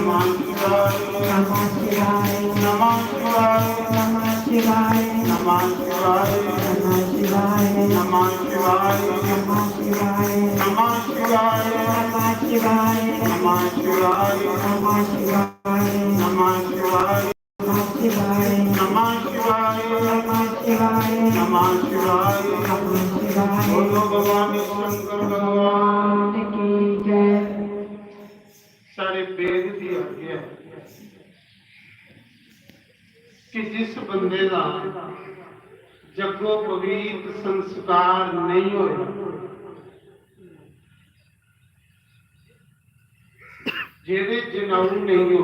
नमः शिवाय नमः शिवाय नमः शिवाय नमः शिवाय नमः शिवाय नमः शिवाय नमः शिवाय नमः शिवाय नमः शिवाय नमः शिवाय नमः शिवाय नमः शिवाय नमः शिवाय नमः शिवाय नमः शिवाय नमः शिवाय नमः शिवाय नमः शिवाय। बोलो भगवान शंकर भगवान की जय। सारे वेद की आज्ञा है कि जिस बंदे का जगो पवित्र संस्कार नहीं होगा, जेदे जनाऊ नहीं हो,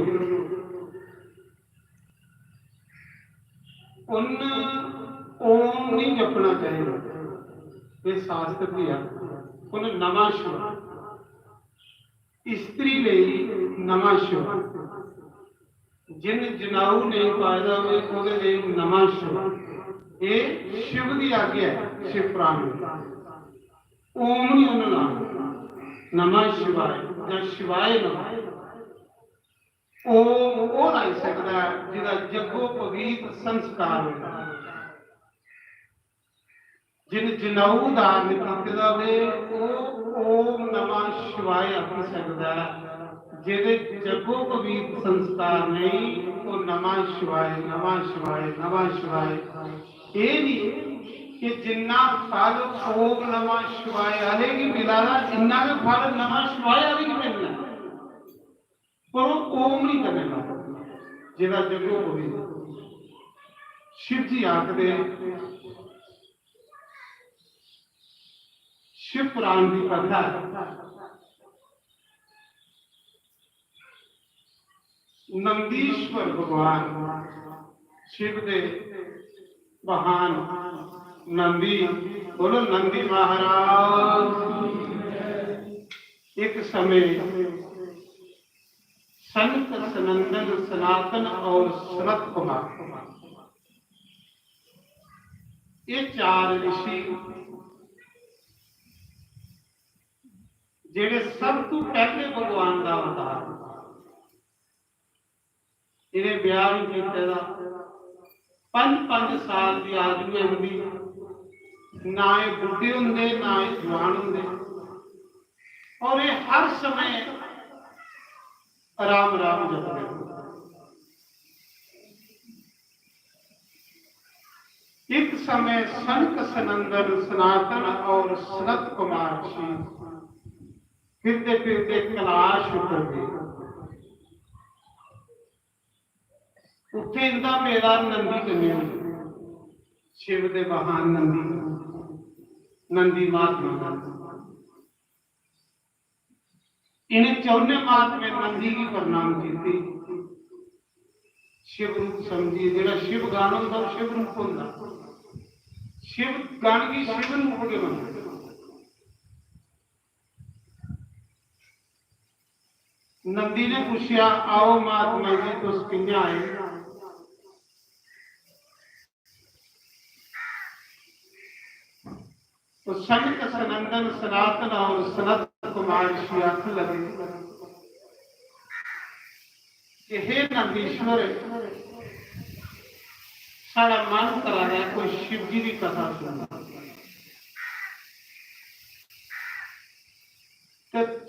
उन ओम नहीं जपना चाहिए। ये शास्त्र की है। उन नमः शिवाय स्त्री ਲਈ नमः शिवाय, जिन जनाऊ नहीं पाया हुए ਉਹਦੇ ਲਈ नमः शिवाय। ये शिव की आज्ञा है। शिव प्राण ओम नहीं उन्होंने नमः शिवाय या शिवाय नमः ओम वो लाई सकता है जिसका जगो पवित्र संस्कार होता है। जिन जनाऊ का निकलता वे ओम नमः शिवाय आखी सकता है। जिहदे जगो पवित्र संस्कार नहीं वो नमः शिवाय नमः शिवाय नमः शिवाय। ये नहीं कि जिन्ना फल ओम नमः शिवाय वाले की मिला इन्ना के फल नमः शिवाय वाले की मिलना, पर वो ओम नहीं करना जिहदा जगो पवित्र। शिव जी आखदे शिव पुराण की कथा है। नंदीश्वर भगवान शिव दे महान नंदी, बोलो नंदी महाराज। एक समय संत सनंदन सनातन और सनत कुमार ये चार ऋषि जेड़े सब तो पहले भगवान का अवतार, इन्हें ब्याह भी किया। 5-5 साल की आदमी होंगी, ना ये बुढ़े होंगे ना ये जवान होंगे, और ये हर समय राम राम जपते। एक समय संत सनंदन सनातन और सनत कुमार जी फिरते फिरते कैलाश उतर गए। उत्थे इनका मेला नंदी कन्या शिव दे महान नंदी नंदी महात्मा इन्हें 14 महात्मे नंदी की प्रणाम की। शिव रूप समझी, जेड़ा शिव गान होता शिव रूप होता। शिव गान की शिव रूप के बन। नंदी ने पूछा, आओ महात्मा जी तुस किंज आए? तो संत सनंदन सनातन और सनत कुमार ऋषि आख लगे कि हे नंदीश्वर, साड़ा मन करा रहा है कोई शिव जी की कथा सुनना।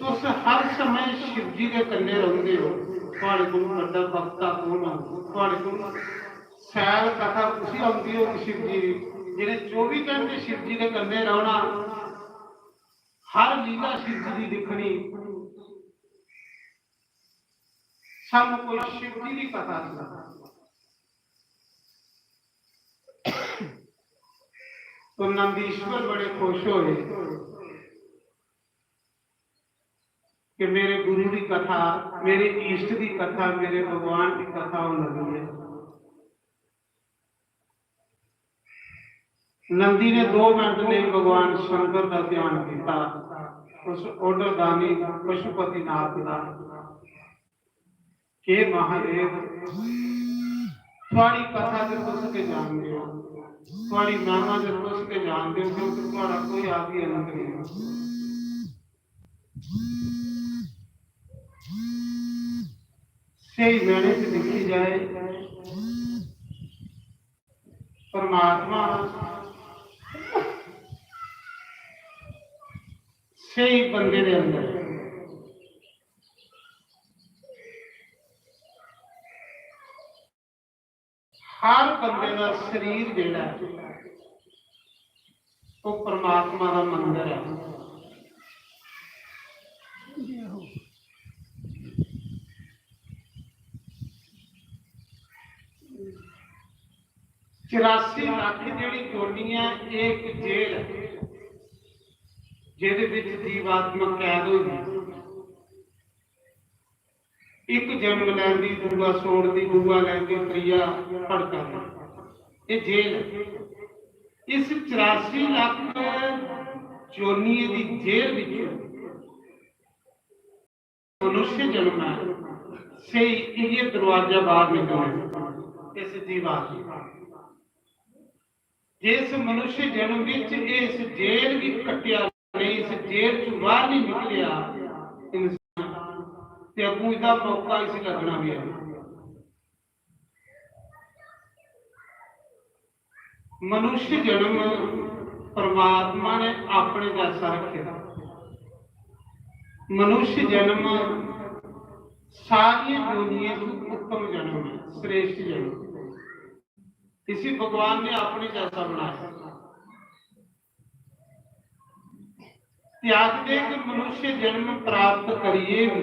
तुस हर समय शिव जी के कन्ने रहते हो, थोड़े को बड़ा भक्ता कौन हो? थोड़े को सैल कथा उसी आती हो शिव जी की, जिन्हें 24 घंटे शिव जी के कन्ने रहना, हर लीला शिव जी की दिखनी, सब कोई शिव जी की कथा सुना। तो नंदीश्वर बड़े खुश होए कि मेरे गुरु की कथा, मेरे इष्ट की कथा, मेरे भगवान की कथा होने लगी है। नंदी ने 2 मिनट नहीं भगवान शंकर का ध्यान किया, उस ऑर्डर दानी पशुपति नाथ का के महादेव थोड़ी कथा जो तुस के जानते हो, थोड़ी महिमा जो तुस के जानते हो, क्योंकि तुम्हारा कोई आदि अंत नहीं है। सही मैंने से लिखी जाए परमात्मा सही बंदे दे अंदर हर बंदे का शरीर जिहड़ा वो परमात्मा का मंदिर है। चौरासी लाख जिहड़ी जोड़ियां एक जेल है जिहदे विच जीवात्मा कैद हो गई। एक जन्म लैंदी दूआ सोड़दी दूआ लैंदी त्रीया भड़का ये जेल है। इस 84 लाख जोनिए की जेल विच मनुष्य जन्म है सही ये दरवाजा बाहर निकले इस जीवात्मा जिस मनुष्य जन्म विच इस जेल भी कटिया नहीं इस जेल चो बाहर नहीं निकलिया इंसान ते अगू इसका मौका इस लगना भी है। मनुष्य जन्म परमात्मा ने अपने जैसा रखे। मनुष्य जन्म सारी दुनिया उत्तम जन्म है श्रेष्ठ जन्म इसी भगवान ने अपने जैसा बनाया। त्याग दे कि मनुष्य जन्म प्राप्त करिए भी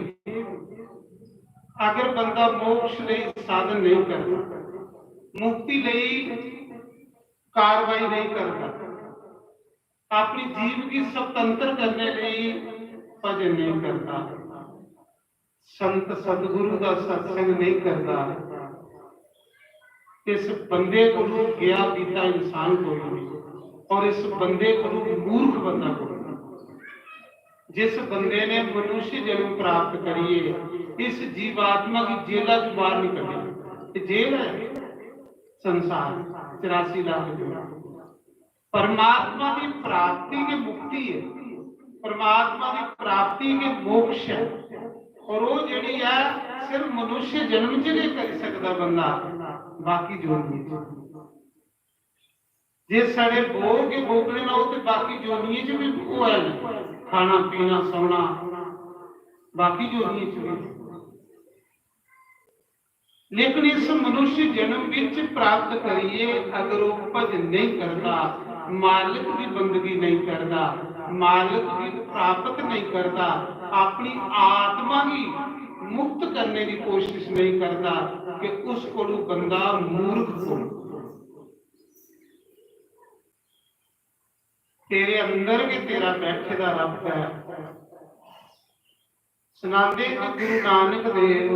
अगर बंदा मोक्ष लिए साधन नहीं करता मुक्ति लिए कार्रवाई नहीं करता अपनी जीव की स्वतंत्र करने लिए भजन नहीं करता संत सतगुरु का सत्संग नहीं करता इस बंदे को गया बीता इंसान को और इस बंदे को मूर्ख बंदा को जिस बंदे ने मनुष्य जन्म प्राप्त करिए इस जीवात्मा की जेला से बाहर निकले जेल है संसार 84 लाख परमात्मा की प्राप्ति की मुक्ति है परमात्मा की प्राप्ति के मोक्ष है और वो जी है सिर्फ मनुष्य जन्म च नहीं कर सकता बंदा बाकी जो जे सारे भोग के भोगने ना हो तो बाकी जोनिए च भी वो है खाना पीना सोना बाकी जोनिए च भी लेकिन इस मनुष्य जन्म विच प्राप्त करिए अगर वो भजन नहीं करता मालिक की बंदगी नहीं करता मालिक की प्राप्त नहीं करता अपनी आत्मा की मुक्त करने की कोशिश नहीं करता कि उसको बंदा मूर्ख हो तेरे अंदर भी तेरा बैठे का रब है। सुनाते कि गुरु नानक देव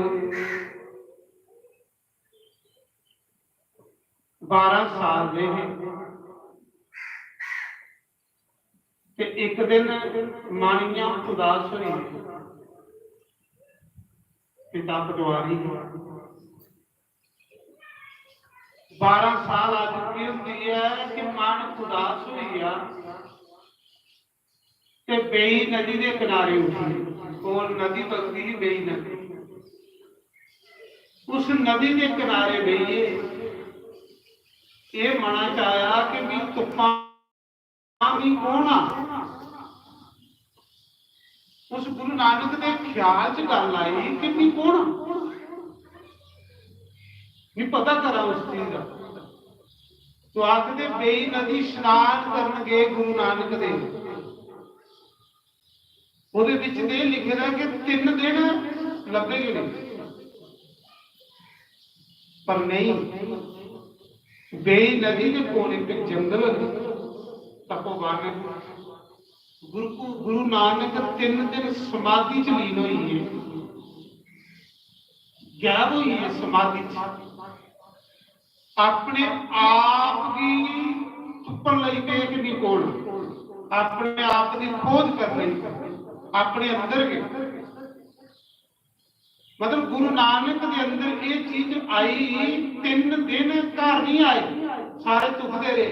12 साल दे एक दिन मानिया उदास हुई पिता पटवारी 12 साल आ चुकी होती है कि मन उदास हुई ते बेई नदी के किनारे उठी कोल नदी बगती ही बेई नदी उस नदी के किनारे बेइए ये मना चाया कि भी तुप्पा भी कौन आ उस गुरु नानक के ख्याल च गल आई कि भी कौन नहीं पता करा उस चीज का तो आखते बेई नदी स्नान करन गए गुरु नानक देव ਉਹਦੇ ਵਿੱਚ ਤੇ ਲਿਖਿਆ ਕਿ 3 दिन ਲੱਭੇਗੇ नहीं पर नहीं बेई नदी के कोल एक जंगल तपोवन गुरु नानक 3 दिन समाधि च लीन हुई है गैब हुई है समाधि अपने आप की चुपन लई पे कि नहीं कोल अपने आप की खोज कर रही अपने अंदर के मतलब गुरु नानक के अंदर ये चीज आई 3 दिन घर नहीं आए सारे चुकते रहे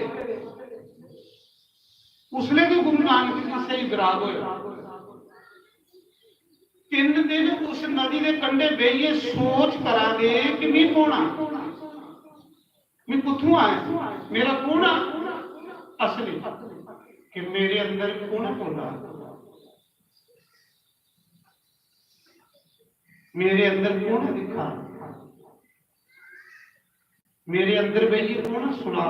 उसने भी गुरु नानक जी सही विराग होया 3 दिन उस नदी के कंढे बेहिए सोच करांगे कि मैं कौन हाँ, मैं कुथों आया, मेरा कौन आ असली, कि मेरे अंदर कौन होगा, मेरे अंदर कौन दिखा, मेरे अंदर बेहिए कौन सुना,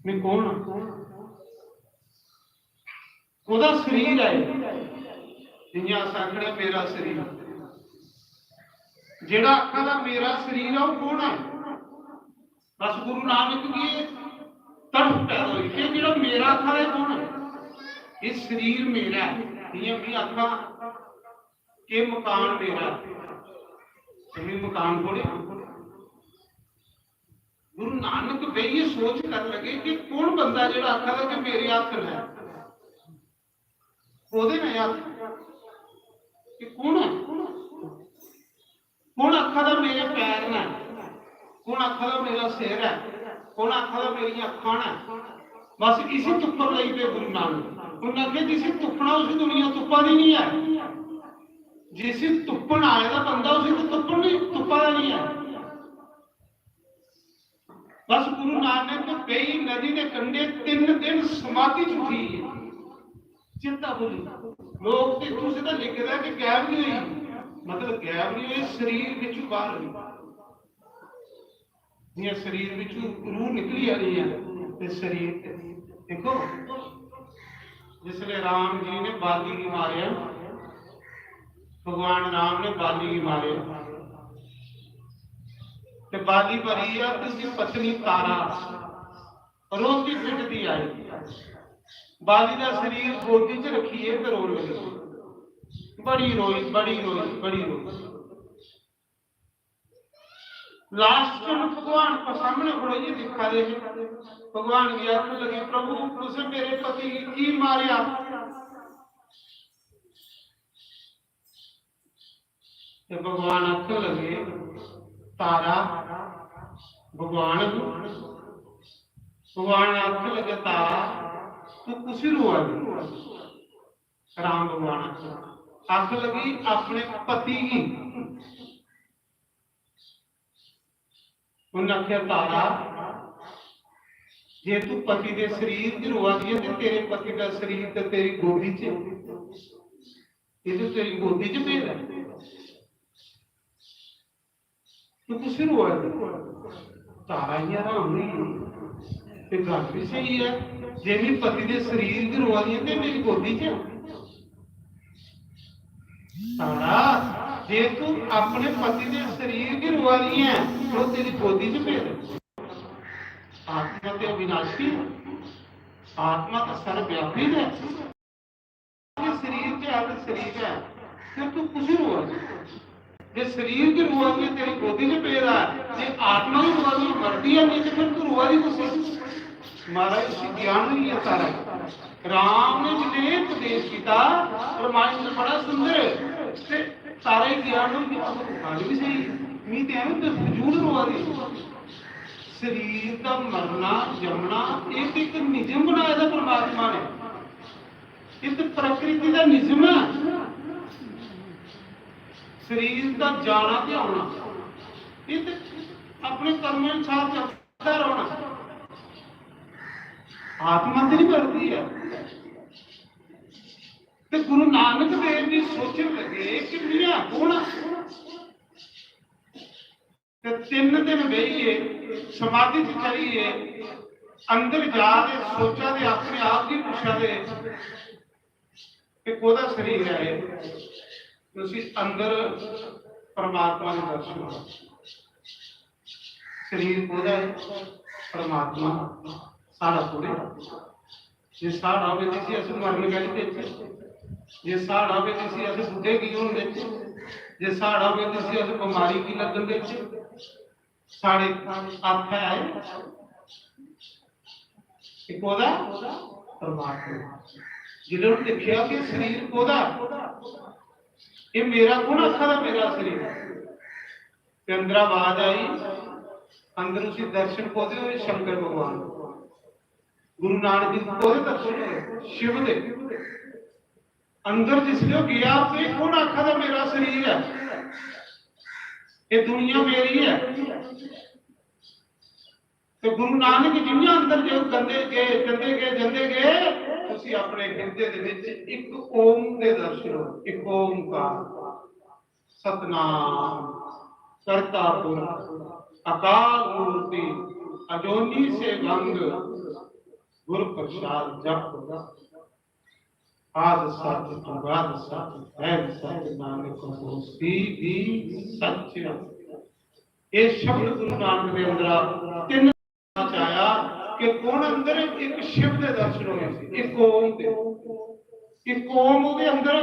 मैं कौन ओदा शरीर है, जियां आखने मेरा शरीर, जेड़ा अखा दा मेरा शरीर है वो कौन है। बस गुरु नानक की तड़फ पैदा हुई कि जेड़ा मेरा अखा है कौन है, ये शरीर मेरा है, जियां भी अखा के मकान मेरा, मकान थोड़े। गुरु नानक बेहिए सोच कर लगे कि कौन बंदा जेड़ा आखा कि मेरे हथ है, ओदे ने हथ कि कौन है, कौन आखा मेरे पैर ने, कौन आखा मेरा सिर है, कौन आखा मेरी अखां ने। बस इसी तुप्पन लई पे गुरु नानक, उन्हें आखे जिसे तुप्पना उस दुनिया तुप्पा दी नहीं है, जिसे तुप्पन आएगा बंदा उसे तो तुप्पन नहीं, तुप्पा नहीं है। बस गुरु नानक बेई नदी के कंढे 3 दिन समाधि झूठी चिंता बोली। लोग इतों सीधा लिखता कि गैब नहीं हुई, मतलब गैब नहीं हुई, शरीर विचों बाहर हुई, जियां शरीर विचों रूह निकली आ रही है ते शरीर देखो। जिसले राम जी ने बाली की मारिया, भगवान राम ने बाली की मारिया ते बाली भरी आ, उसकी पत्नी तारा रोती पिटती आई, बाली का शरीर गोदी च रखिए तो रोन लगी, बड़ी रोई बड़ी रोई बड़ी रोई। लास्ट में भगवान को सामने खड़ोइए दिखा दे, भगवान की आंख लगी प्रभु तुझे मेरे पति की मारिया, तो भगवान आंख लगे तारा, भगवान आंख लगे तारा तू कुछ रोआ, राम भगवान आंख लगी अपने पति की, उन्हें आख्या तारा जे तू पति के शरीर की रोआ दी है, तेरे पति का शरीर तो तेरी गोदी च, ये तो तेरी गोदी च पेद है, तू कुछ रोआ। तारा ही आराम नहीं, गल भी सही है, जे मैं पति के शरीर की रोआ दी है मेरी गोदी च, तारा जे तू अपने पति के शरीर की रोआ दी है तो तेरी गोदी च पेद। आत्मा तो अविनाशी है, आत्मा तो सर्वव्यापी है, शरीर के आगे शरीर है, फिर तू कुछ रोआ, जे शरीर की रुआ दी तेरी गोदी में पे रहा है, जे आत्मा की रुआ दी मरती है नहीं तो फिर तू रुआ दी कुछ महाराज उसी ज्ञान नहीं है सारा। राम ने जिन्हें उपदेश किया रामायण बड़ा सुंदर है, सारा ही ज्ञान भी सही नहीं तो एवं फजूल रुआ दी। शरीर का मरना जमना एक निजम बनाया था परमात्मा ने, एक प्रकृति का निजम है, शरीर का जाना ते आना, ये अपने कर्म अनुसार चलता रहना, आत्मा से नहीं बढ़ती है। तो गुरु नानक देव जी सोचने लगे कि मियां कौन, 3 दिन बहिए समाधि चलिए, अंदर जाके सोचा दे, अपने आप ही पूछा दे कि कोदा शरीर है, अंदर परमात्मा के दर्शन, शरीर कोदा है परमात्मा साड़ा थोड़े, जे साड़ा हो असं मरने गली देते, जे साड़ा हो असं बुढ़े की होने देते, जे साड़ा हो असं बीमारी की लगन देते, साढ़े आप है परमात्मा जिन्होंने देखा कि शरीर कोदा ये मेरा कौन अखा था, मेरा शरीर के अंदर आवाज आई, अंदर उसी दर्शन पोते हुए शंकर भगवान, ਗੁਰੂ ਨਾਨਕ ਜੀ ਉਹਦੇ ਦਰਸ਼ਨ ਹੋਏ ਸ਼ਿਵ ਦੇ ਅੰਦਰ ਜਿਸਲੇ ਗਿਆ ਤੇ ਕੌਣ ਆਖਦਾ ਮੇਰਾ ਸਰੀਰ ਹੈ, ਇਹ ਦੁਨੀਆ ਮੇਰੀ ਹੈ। ਤੇ ਗੁਰੂ ਨਾਨਕ ਜਿੰਨਾ ਅੰਦਰ ਜੋ ਜਾਂਦੇ ਗਏ ਤੁਸੀਂ ਆਪਣੇ ਹਿਰਦੇ ਦੇ ਵਿੱਚ ਇੱਕ ਓਮ ਦੇ ਦਰਸ਼ਨ ਹੋ, ਇੱਕ ਓਮਕਾਰ ਸਤਨਾਮ ਕਰਤਾ ਪੁਰਖ ਅਕਾਲ ਮੂਰਤੀ ਅਜੋਨੀ ਸੇ ਗੰਗ ਗੁਰ ਪ੍ਰਸਾਦ ਜਪ ਆਦ ਸਤ ਜੁਗਾਦ ਸਤ ਹੈ ਸਤ ਨਾਨਕ ਹੋਸੀ ਵੀ ਸੱਚ। ਇਹ ਸ਼ਬਦ ਗੁਰੂ ਨਾਨਕ ਦੇ ਅੰਦਰ ਤਿੰਨ ਆਇਆ ਕਿ ਕੋਣ ਅੰਦਰ ਇੱਕ ਸ਼ਿਵ ਦੇ ਦਰਸ਼ਨ ਹੋਏ ਸੀ, ਇੱਕ ਓਮ ਦੇ, ਇੱਕ ਓਮ ਉਹਦੇ ਅੰਦਰ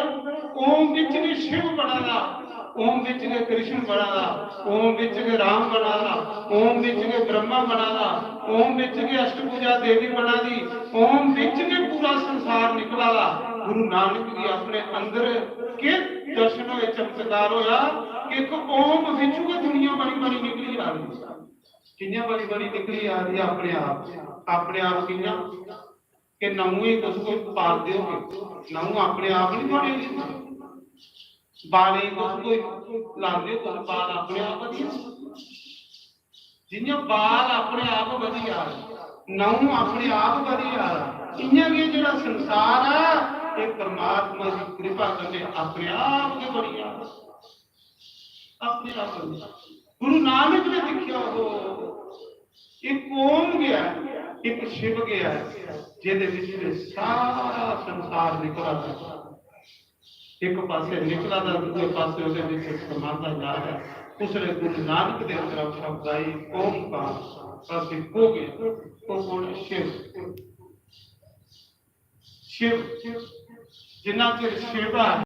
ਓਮ ਵਿੱਚ ਵੀ ਸ਼ਿਵ ਬਣਾਦਾ, ਓਮ ਵਿੱਚ ਕੇ ਕ੍ਰਿਸ਼ਨ ਬਣਾਦਾ, ਓਮ ਵਿੱਚ ਕੇ ਰਾਮ ਬਣਾਦਾ, ਓਮ ਵਿੱਚ ਕੇ ਬ੍ਰਹਮਾ ਬਣਾਦਾ, ਓਮ ਵਿੱਚ ਕੇ ਅਸ਼ਟਭੁਜਾ ਦੇਵੀ ਬਣਾਦੀ, ਓਮ ਵਿੱਚ ਕੇ ਪੂਰਾ ਸੰਸਾਰ ਨਿਕਲਾਦਾ। ਗੁਰੂ ਨਾਨਕ ਜੀ ਆਪਣੇ ਅੰਦਰ ਕਿ ਦਰਸ਼ਨ ਹੋਏ, ਚਮਤਕਾਰ ਹੋਇਆ ਕਿ ਇੱਕ ਓਮ ਵਿੱਚੋਂ ਇਹ ਦੁਨੀਆ ਬਣੀ ਨਿਕਲੀ ਆ ਰਹੀ, ਕਿੰਨੀਆਂ ਬਣੀ ਨਿਕਲੀ ਆ ਰਹੀ ਆਪਣੇ ਆਪ ਕਿੰਨਾ ਕਿ ਨਹੁੰ ਹੀ ਤੁਸੀਂ ਕੋਈ ਪਾਲ ਦਿਓਗੇ, ਨਹੁੰ ਆਪਣੇ ਆਪ ਨਹੀਂ ਬਣੇਗੀ, ਬਾਣੀ ਤੁਸੀਂ ਕੋਈ ਲਾਉਂਦੇ ਹੋ ਤੁਸੀਂ ਬਾਲ ਆਪਣੇ ਆਪ ਵਧੀਆ, ਜਿੰਨੀਆਂ ਬਾਲ ਆਪਣੇ ਆਪ ਵਧੀਆ, ਨਹੁੰ ਆਪਣੇ ਆਪ ਵਧੀਆ, ਇੰਨੀਆਂ ਵੀ ਜਿਹੜਾ ਸੰਸਾਰ ਹੈ ਇਹ ਪਰਮਾਤਮਾ ਦੀ ਕਿਰਪਾ ਕਰਕੇ ਆਪਣੇ ਆਪ ਦੇ ਬਣੀ ਆ, ਆਪਣੇ ਆਪ ਬਣੀ। ਗੁਰੂ ਨਾਨਕ ਨੇ ਦੇਖਿਆ ਉਹ ਇੱਕ ਓਮ ਗਿਆ, ਇੱਕ ਸ਼ਿਵ ਗਿਆ, ਜਿਹਦੇ ਵਿੱਚ ਸਾਰਾ ਸੰਸਾਰ ਨਿਕਲਦਾ, ਇੱਕ ਪਾਸੇ ਨਿਕਲਦਾ ਦੂਜੇ ਪਾਸੇ ਉਹਦੇ ਵਿੱਚ ਸਮਾਤਾ ਜਾ ਰਿਹਾ। ਉਸ ਨੇ ਗੁਰੂ ਨਾਨਕ ਦੇ ਅੰਦਰ ਸ਼ਬਦ ਆਈ ਓਮਕਾਰ ਅਸੀਂ ਹੋ ਗਏ, ਉਹ ਕੋਣ ਸ਼ਿਵ, ਸ਼ਿਵ ਜਿੰਨਾ ਚਿਰ ਸ਼ਿਵ